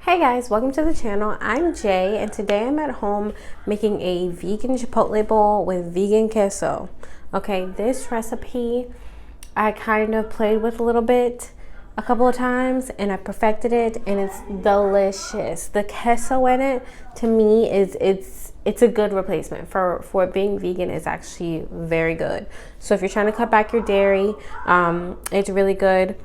Hey guys, welcome to the channel. I'm Jay and today I'm at home making a vegan chipotle bowl with vegan queso. Okay, this recipe I kind of played with a little bit a couple of times and I perfected it and it's delicious. The queso in it to me is it's a good replacement for it being vegan. Is actually very good. So if you're trying to cut back your dairy, it's really good.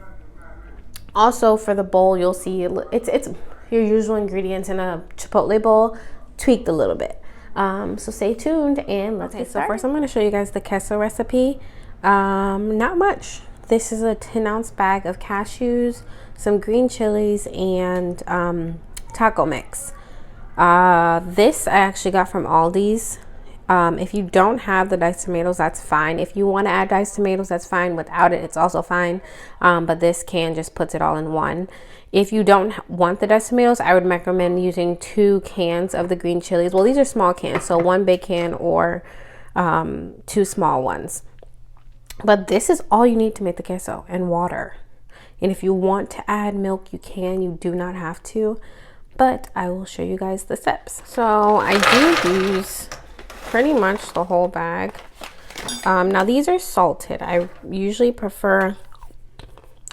Also for the bowl, you'll see it's your usual ingredients in a chipotle bowl tweaked a little bit. So stay tuned and let's get started. So first I'm going to show you guys the queso recipe. Not much. This is a 10-ounce bag of cashews, some green chilies, and taco mix. This I actually got from Aldi's. If you don't have the diced tomatoes, that's fine. If you want to add diced tomatoes, that's fine. Without it, it's also fine. But this can just puts it all in one. If you don't want the diced tomatoes, I would recommend using 2 cans of the green chilies. Well, these are small cans, so 1 big can or 2 small ones. But this is all you need to make the queso, and water. And if you want to add milk, you can. You do not have to. But I will show you guys the steps. So I do use pretty much the whole bag. Now these are salted. I usually prefer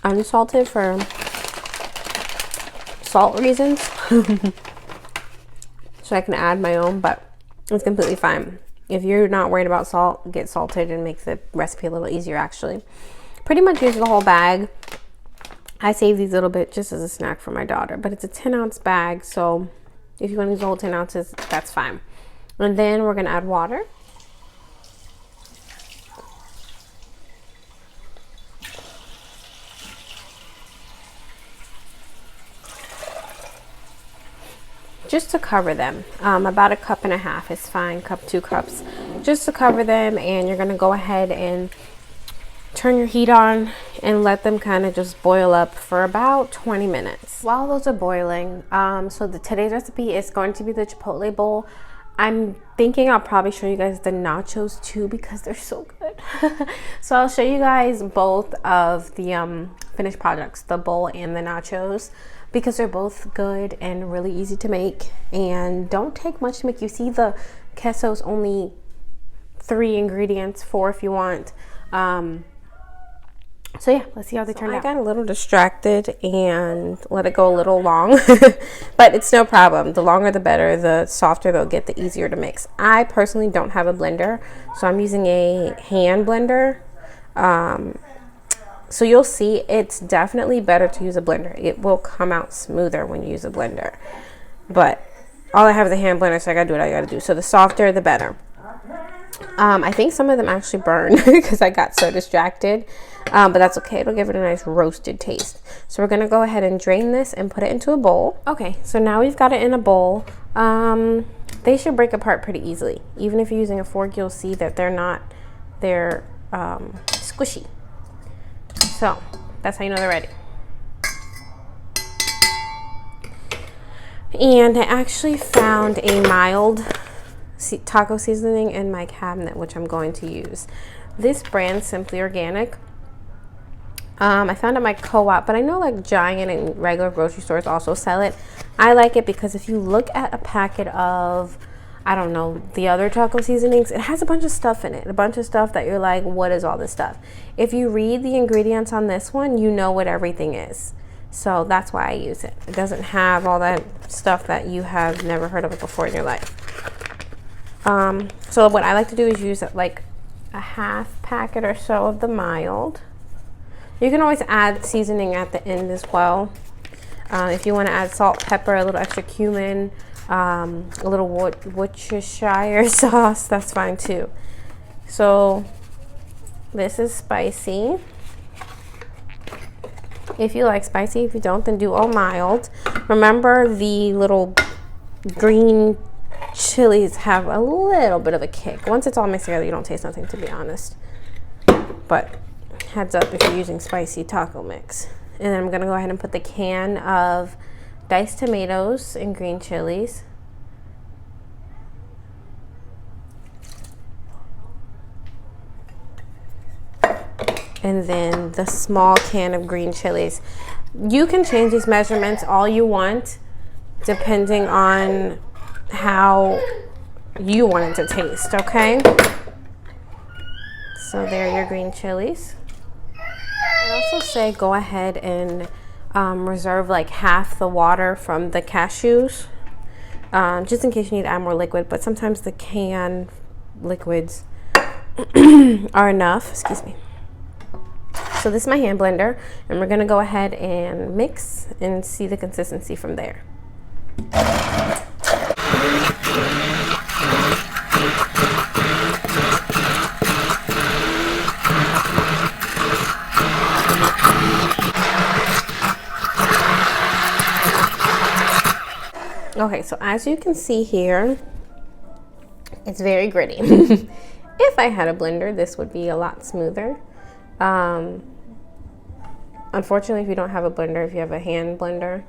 unsalted for salt reasons. So I can add my own, but it's completely fine. If you're not worried about salt, get salted and make the recipe a little easier actually. Pretty much use the whole bag. I save these a little bit just as a snack for my daughter, but it's a 10-ounce bag, so if you want to use the whole 10 ounces, that's fine. And then we're going to add water. Just to cover them. About 1.5 cups is fine, 2 cups. Just to cover them, and you're going to go ahead and turn your heat on and let them kind of just boil up for about 20 minutes. While those are boiling, today's recipe is going to be the chipotle bowl. I'm thinking I'll probably show you guys the nachos too because they're so good. So I'll show you guys both of the finished products, the bowl and the nachos, because they're both good and really easy to make and don't take much to make. You see the queso's only 3 ingredients, 4 if you want. So yeah, let's see how they turn out. I got a little distracted and let it go a little long, but it's no problem. The longer the better, the softer they'll get, the easier to mix. I personally don't have a blender, so I'm using a hand blender. So you'll see it's definitely better to use a blender. It will come out smoother when you use a blender. But all I have is a hand blender, so I gotta do what I gotta do. So the softer, the better. I think some of them actually burn because I got so distracted, but that's okay. It'll give it a nice roasted taste. So we're gonna go ahead and drain this and put it into a bowl. Okay, so now we've got it in a bowl. They should break apart pretty easily. Even if you're using a fork, you'll see that they're squishy. So that's how you know they're ready. And I actually found a mild taco seasoning in my cabinet, which I'm going to use. This brand, Simply Organic, I found at my co-op, but I know like Giant and regular grocery stores also sell it. I like it because if you look at a packet of, I don't know, the other taco seasonings, it has a bunch of stuff in it, a bunch of stuff that you're like, what is all this stuff? If you read the ingredients on this one, you know what everything is. So that's why I use it. It doesn't have all that stuff that you have never heard of before in your life. So what I like to do is use like a half packet or so of the mild. You can always add seasoning at the end as well. If you want to add salt, pepper, a little extra cumin, a little Worcestershire sauce, that's fine too. So this is spicy. If you like spicy, if you don't, then do all mild. Remember, the little green chilies have a little bit of a kick. Once it's all mixed together, you don't taste nothing, to be honest. But heads up if you're using spicy taco mix. And then I'm gonna go ahead and put the can of diced tomatoes and green chilies. And then the small can of green chilies. You can change these measurements all you want. depending on how you want it to taste, okay? So there are your green chilies. I also say go ahead and reserve like half the water from the cashews, just in case you need to add more liquid, but sometimes the canned liquids are enough. Excuse me. So this is my hand blender, and we're gonna go ahead and mix and see the consistency from there. Okay, so as you can see here, it's very gritty. If I had a blender, this would be a lot smoother. Unfortunately, if you don't have a blender, if you have a hand blender,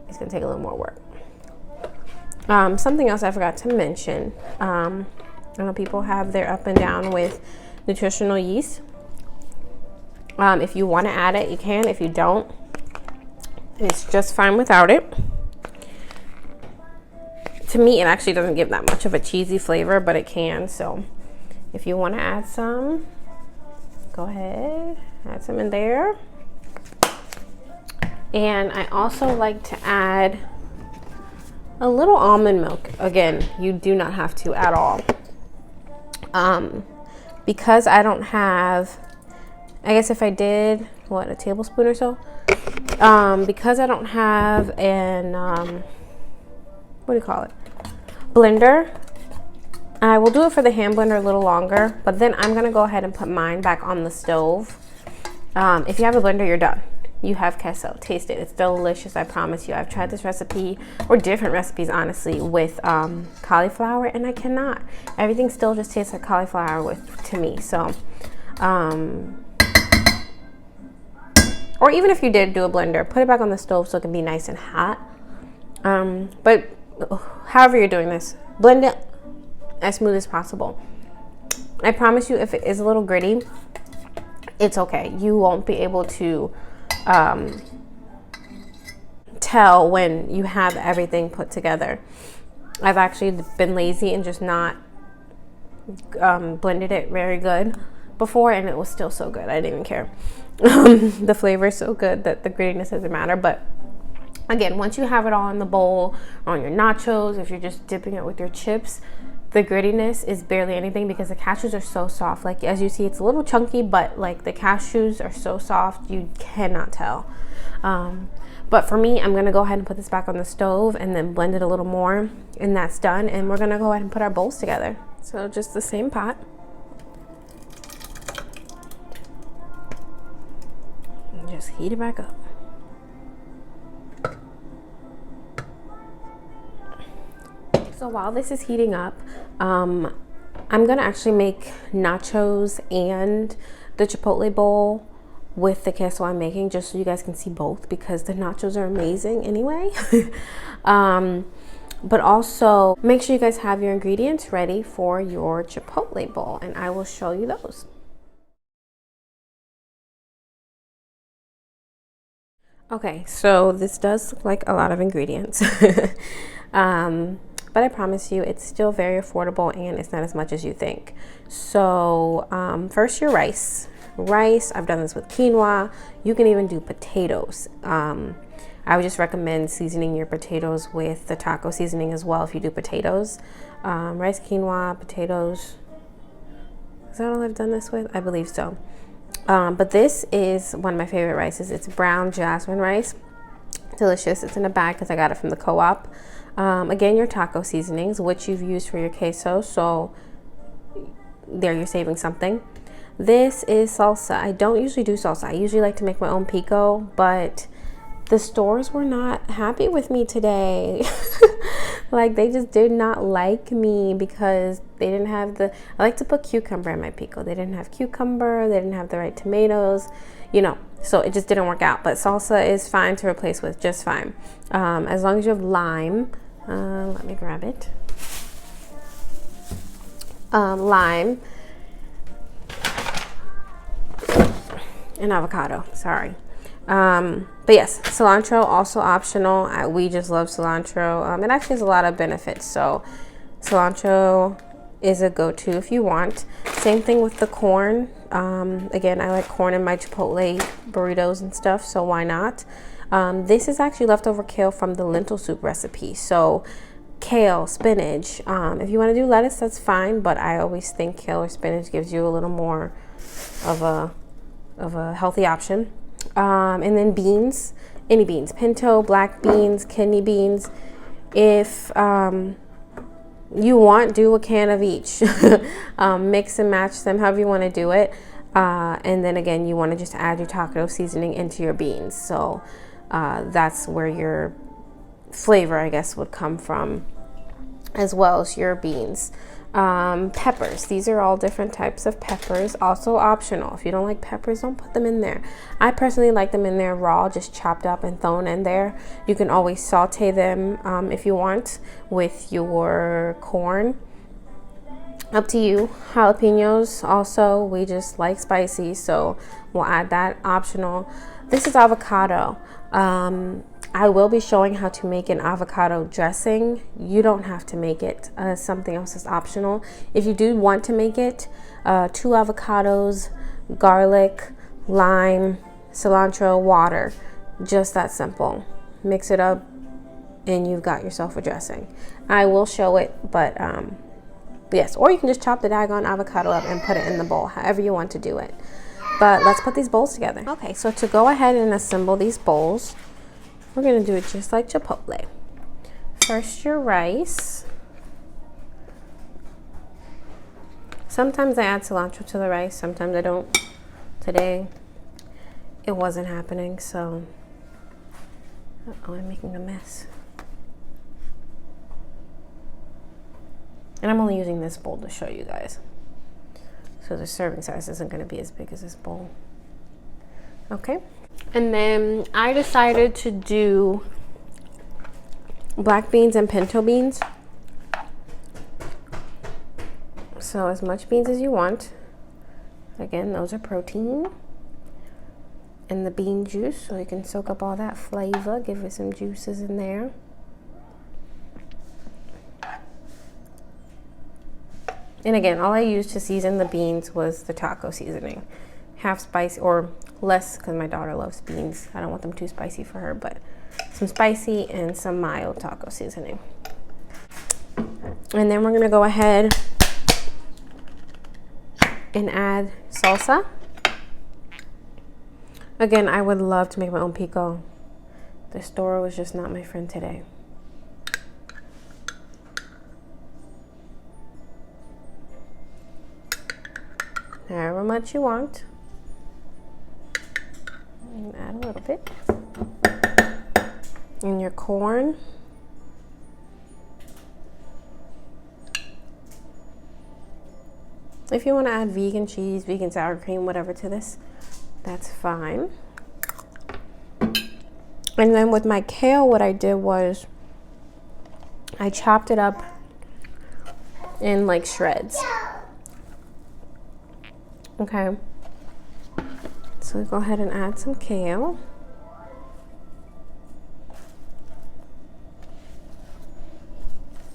it's gonna take a little more work. Something else I forgot to mention, I know people have their up and down with nutritional yeast. If you want to add it, you can. If you don't, it's just fine without it. To me, it actually doesn't give that much of a cheesy flavor, but it can. So if you want to add some, go ahead, add some in there. And I also like to add a little almond milk. Again, you do not have to at all. Because I don't have, I guess if I did, what, a tablespoon or so? Because I don't have an, what do you call it? Blender. I will do it for the hand blender a little longer, but then I'm gonna go ahead and put mine back on the stove. If you have a blender, you're done. You have queso. Taste it. It's delicious, I promise you. I've tried this recipe, or different recipes, honestly, with cauliflower, and I cannot. Everything still just tastes like cauliflower to me. So, or even if you did do a blender, put it back on the stove so it can be nice and hot. But however you're doing this, blend it as smooth as possible. I promise you, if it is a little gritty, it's okay. You won't be able to tell when you have everything put together. I've actually been lazy and just not blended it very good before, and it was still so good. I didn't even care. The flavor is so good that the grittiness doesn't matter. But again, once you have it all in the bowl, on your nachos, if you're just dipping it with your chips, the grittiness is barely anything because the cashews are so soft. Like, as you see, it's a little chunky, but like the cashews are so soft, you cannot tell. But for me, I'm gonna go ahead and put this back on the stove and then blend it a little more, and that's done. And we're gonna go ahead and put our bowls together. So just the same pot. And just heat it back up. So while this is heating up, I'm gonna actually make nachos and the chipotle bowl with the queso I'm making, just so you guys can see both, because the nachos are amazing anyway. But also make sure you guys have your ingredients ready for your chipotle bowl, and I will show you those. Okay, so this does look like a lot of ingredients. But I promise you, it's still very affordable and it's not as much as you think. So first, your rice. I've done this with quinoa. You can even do potatoes. I would just recommend seasoning your potatoes with the taco seasoning as well if you do potatoes. Rice, quinoa, potatoes. Is that all I've done this with? I believe so. But this is one of my favorite rices. It's brown jasmine rice. Delicious. It's in a bag because I got it from the co-op. Again, your taco seasonings, which you've used for your queso, so there you're saving something. This is salsa. I don't usually do salsa. I usually like to make my own pico, but the stores were not happy with me today. Like, they just did not like me because they didn't have I like to put cucumber in my pico. They didn't have cucumber, they didn't have the right tomatoes, you know, so it just didn't work out. But salsa is fine to replace with, just fine. As long as you have lime. Let me grab it. Lime and avocado, sorry. But yes, cilantro also optional. We just love cilantro. It actually has a lot of benefits, so cilantro is a go-to if you want. Same thing with the corn. Again, I like corn in my Chipotle burritos and stuff, so why not? This is actually leftover kale from the lentil soup recipe. So kale, spinach. If you want to do lettuce, that's fine, but I always think kale or spinach gives you a little more of a healthy option. And then beans, any beans, pinto, black beans, kidney beans. If you want, do a can of each. Mix and match them however you want to do it. And then again, you want to just add your taco seasoning into your beans. So that's where your flavor, I guess, would come from, as well as your beans. Peppers, these are all different types of peppers, also optional. If you don't like peppers, don't put them in there. I personally like them in there raw, just chopped up and thrown in there. You can always saute them if you want with your corn. Up to you. Jalapeños also, we just like spicy, so we'll add that, optional. This is avocado. I will be showing how to make an avocado dressing. You don't have to make it. Something else is optional. If you do want to make it, 2 avocados, garlic, lime, cilantro, water. Just that simple. Mix it up and you've got yourself a dressing. I will show it, but yes, or you can just chop the daggone avocado up and put it in the bowl, however you want to do it. But let's put these bowls together. Okay, so to go ahead and assemble these bowls, we're gonna do it just like Chipotle. First, your rice. Sometimes I add cilantro to the rice, sometimes I don't. Today, it wasn't happening, so. Uh-oh, I'm making a mess. And I'm only using this bowl to show you guys. So the serving size isn't gonna be as big as this bowl. Okay. And then I decided to do black beans and pinto beans. So as much beans as you want. Again, those are protein. And the bean juice, so you can soak up all that flavor, give it some juices in there. And again, all I used to season the beans was the taco seasoning. Half spicy or less, because my daughter loves beans. I don't want them too spicy for her, but some spicy and some mild taco seasoning. And then we're gonna go ahead and add salsa. Again, I would love to make my own pico. The store was just not my friend today. However much you want. And add a little bit. And your corn. If you want to add vegan cheese, vegan sour cream, whatever to this, that's fine. And then with my kale, what I did was I chopped it up in like shreds. Okay. So go ahead and add some kale.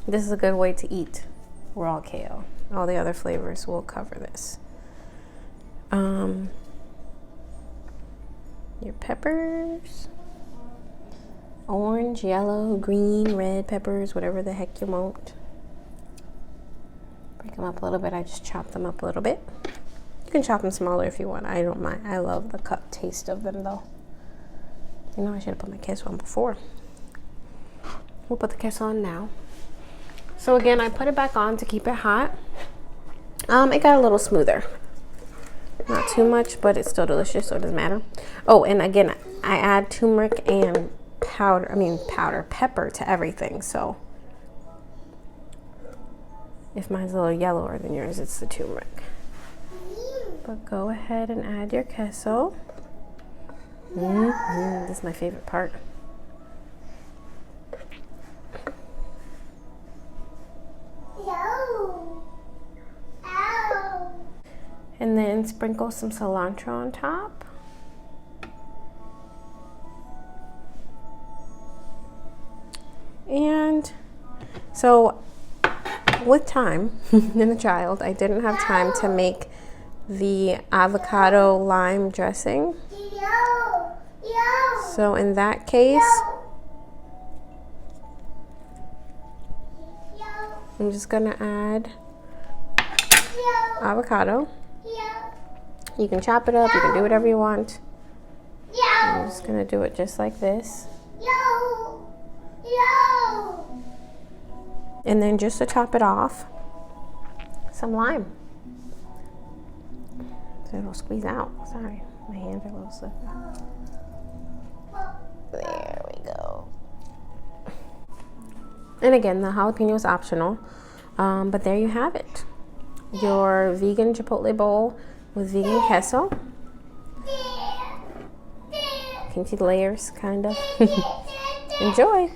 This is a good way to eat raw kale. All the other flavors will cover this. Your peppers. Orange, yellow, green, red peppers, whatever the heck you want. Break them up a little bit. I just chop them up a little bit. You can chop them smaller if you want. I don't mind. I love the cut taste of them though. You know, I should have put my queso on before. We'll put the queso on now. So again, I put it back on to keep it hot. It got a little smoother. Not too much, but it's still delicious, so it doesn't matter. Oh, and again, I add turmeric and pepper to everything. So if mine's a little yellower than yours, it's the turmeric. But go ahead and add your queso. This is my favorite part. And then sprinkle some cilantro on top. So with time and a child, I didn't have time to make the avocado lime dressing. So in that case, I'm just gonna add avocado. You can chop it up, you can do whatever you want. I'm just gonna do it just like this. And then just to top it off, some lime. So it'll squeeze out. Sorry, my hands are a little slippery. There we go. And again, the jalapeno is optional, but there you have it. Your vegan chipotle bowl with vegan queso. Can you see the layers, kind of? Enjoy.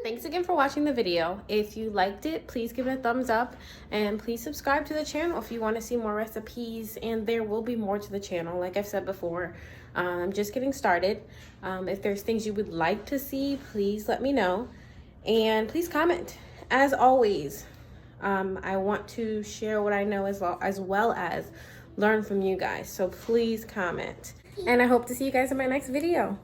Thanks again for watching the video. If you liked it, please give it a thumbs up and please subscribe to the channel if you want to see more recipes, and there will be more to the channel. Like I've said before, I'm just getting started. If there's things you would like to see, please let me know, and please comment. As always, I want to share what I know as well as learn from you guys, so please comment, and I hope to see you guys in my next video.